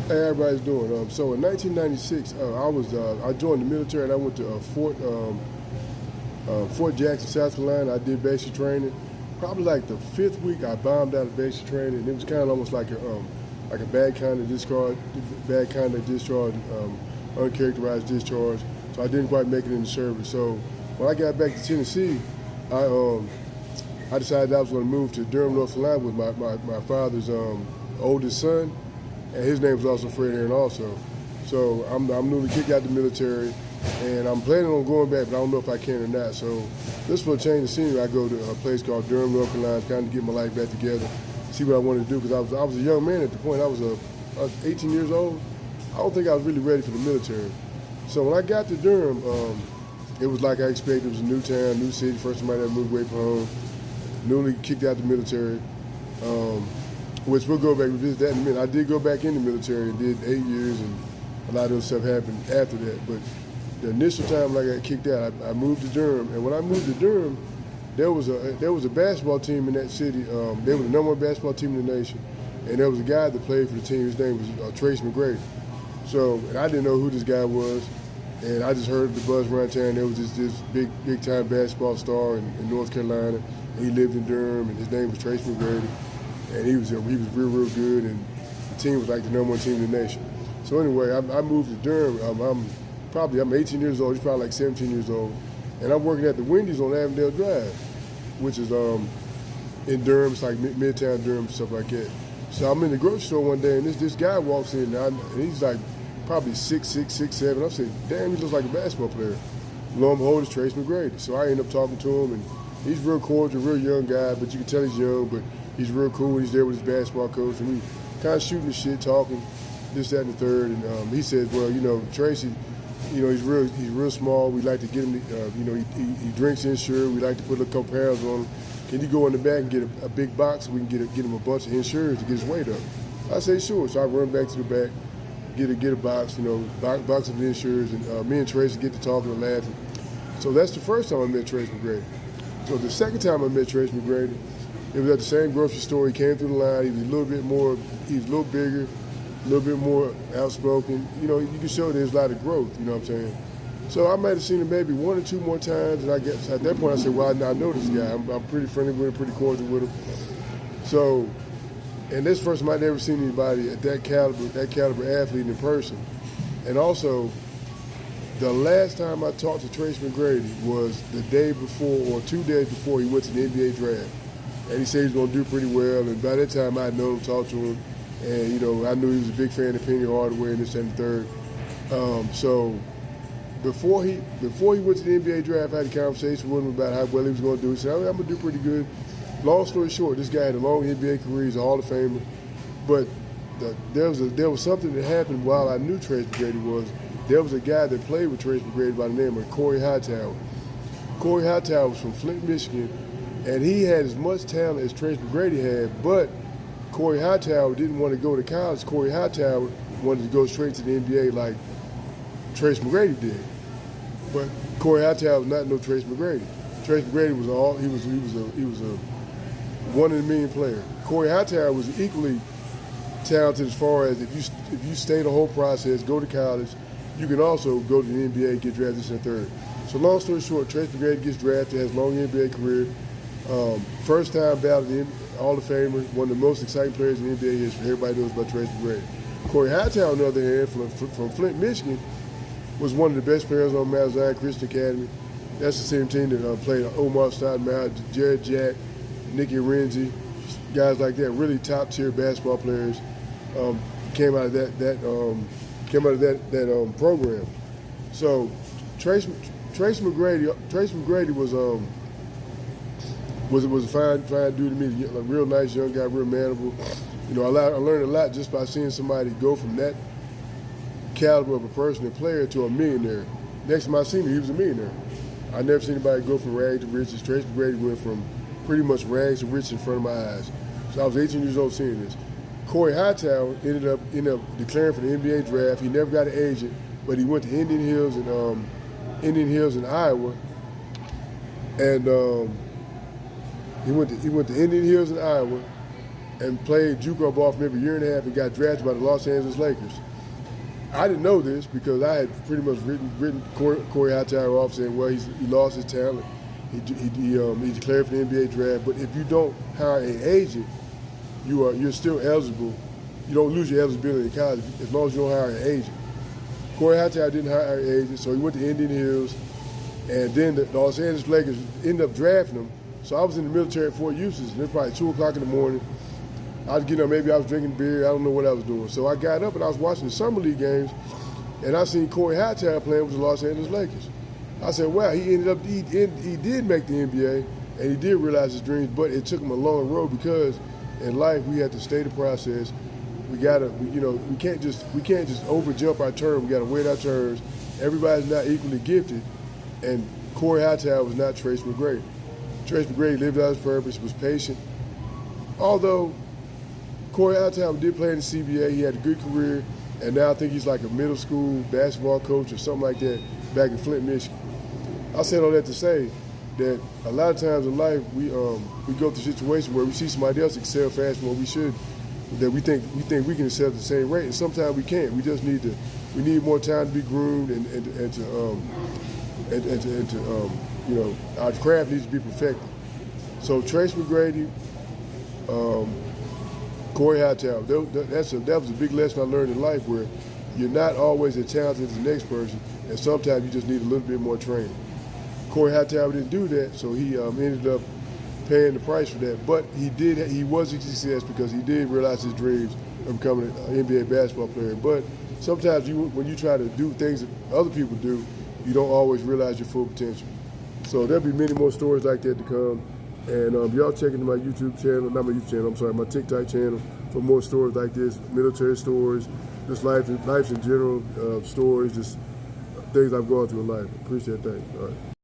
Hey, everybody's doing. So in 1996, I joined the military and I went to Fort Jackson, South Carolina. I did basic training. Probably like the fifth week, I bombed out of basic training. And it was kind of almost like a bad kind of discharge, uncharacterized discharge. So I didn't quite make it in the service. So when I got back to Tennessee, I um, I decided I was going to move to Durham, North Carolina with my father's oldest son, and his name was also Fred Aaron also. So I'm newly kicked out the military, and I'm planning on going back, but I don't know if I can or not. So just for a change of scenery, I go to a place called Durham, North Carolina, kind of get my life back together, see what I wanted to do, because I was a young man at the point. I was 18 years old. I don't think I was really ready for the military. So when I got to Durham, it was like I expected. It was a new town, new city, first time I ever moved away from home, newly kicked out the military, which we'll go back and revisit that in a minute. I did go back in the military and did 8 years, and a lot of other stuff happened after that. But the initial time when I got kicked out, I moved to Durham, and when I moved to Durham, there was a basketball team in that city. They were the number one basketball team in the nation, and there was a guy that played for the team. His name was Trace McGrady. So, and I didn't know who this guy was, and I just heard the buzz around town. There was this big time basketball star in North Carolina. And he lived in Durham, and his name was Trace McGrady, and he was real good, and the team was like the number one team in the nation. So anyway, I moved to Durham. I'm 18 years old. He's probably like 17 years old, and I'm working at the Wendy's on Avondale Drive, which is in Durham. It's like Midtown Durham, stuff like that. So I'm in the grocery store one day, and this guy walks in, and he's like probably 6'6", 6'7". I'm saying, damn, he looks like a basketball player. Lo and behold, it's Trace McGrady. So I end up talking to him, and he's real cordial, real young guy, but you can tell he's young, but he's real cool. He's there with his basketball coach, and we kind of shooting the shit, talking, this, that, and the third. And he says, well, Tracy, he's real small. We like to get him, he drinks Ensure. We like to put a couple pounds on him. Can you go in the back and get a big box so we can get him a bunch of Ensures to get his weight up? I say, sure. So I run back to the back, get a box, box of Ensures, and me and Tracy get to talking and laughing. So that's the first time I met Trace McGrady. So the second time I met Trace McGrady, it was at the same grocery store. He came through the line. He was a little bigger, a little bit more outspoken. You can show there's a lot of growth, you know what I'm saying? So I might have seen him maybe one or two more times, and I guess at that point I said, well, I know this guy. I'm pretty friendly with him, pretty cordial with him. So, and this first time I'd ever seen anybody at that caliber athlete in person. And also, the last time I talked to Trace McGrady was the day before or 2 days before he went to the NBA draft. And he said he was going to do pretty well. And by that time, I had known him, talked to him. And, I knew he was a big fan of Penny Hardaway and this and the third. So before he went to the NBA draft, I had a conversation with him about how well he was going to do. He said, I'm going to do pretty good. Long story short, this guy had a long NBA career. He's a Hall of Famer. But there was something that happened while I knew Trace McGrady there was a guy that played with Trace McGrady by the name of Corey Hightower. Corey Hightower was from Flint, Michigan, and he had as much talent as Trace McGrady had, but Corey Hightower didn't want to go to college. Corey Hightower wanted to go straight to the NBA like Trace McGrady did. But Corey Hightower was not no Trace McGrady. Trace McGrady was a one in a million player. Corey Hightower was equally talented as far as if you stay the whole process, go to college, you can also go to the NBA, get drafted this and third. So long story short, Trace McGrady gets drafted, has a long NBA career. First time ballot in Hall of Famer, one of the most exciting players in NBA history. Everybody knows about Trace McGrady. Corey Hightower, on the other hand, from Flint, Michigan, was one of the best players on Mount Zion Christian Academy. That's the same team that played Omar Stoudemire, Jared Jack, Nicky Renzi, guys like that, really top tier basketball players. Came out of that program. So Trace McGrady was a fine dude to me, a real nice young guy, real manable. I learned a lot just by seeing somebody go from that caliber of a person and player to a millionaire. Next time I seen him, he was a millionaire. I never seen anybody go from rags to riches. Trace McGrady went from pretty much rags to riches in front of my eyes. So I was 18 years old seeing this. Corey Hightower ended up declaring for the NBA draft. He never got an agent, but he went to Indian Hills in Iowa, and he went to Indian Hills in Iowa, and played JUCO ball for maybe a year and a half and got drafted by the Los Angeles Lakers. I didn't know this because I had pretty much written Corey Hightower off saying, well, he lost his talent. He declared for the NBA draft. But if you don't hire an agent, you're still eligible. You don't lose your eligibility in college as long as you don't hire an agent. Corey Hightower didn't hire an agent, so he went to Indian Hills. And then the Los Angeles Lakers ended up drafting him. So I was in the military at Fort Eustis, and it was probably 2 o'clock in the morning. I was getting up, maybe I was drinking beer, I don't know what I was doing. So I got up and I was watching the Summer League games, and I seen Corey Hightower playing with the Los Angeles Lakers. I said, wow, he did make the NBA, and he did realize his dreams, but it took him a long road because in life we had to stay the process. We can't just over jump our turn. We gotta wait our turns. Everybody's not equally gifted, and Corey Hightower was not Trace McGrady. Trace McGrady lived out his purpose, was patient. Although Corey Hightower did play in the CBA, he had a good career, and now I think he's like a middle school basketball coach or something like that back in Flint, Michigan. I said all that to say that a lot of times in life we go through situations where we see somebody else excel faster than what we should, that we think we can excel at the same rate, and sometimes we can't. We just need more time to be groomed and our craft needs to be perfected. So Trace McGrady, Corey Hightower, that was a big lesson I learned in life, where you're not always as talented as the next person, and sometimes you just need a little bit more training. Corey Hightower didn't do that, so he ended up paying the price for that. But he was a success because he did realize his dreams of becoming an NBA basketball player. But sometimes when you try to do things that other people do, you don't always realize your full potential. So there'll be many more stories like that to come. And y'all check into my YouTube channel, not my YouTube channel, I'm sorry, my TikTok channel for more stories like this, military stories, just life in general, stories, just things I've gone through in life. Appreciate that. All right.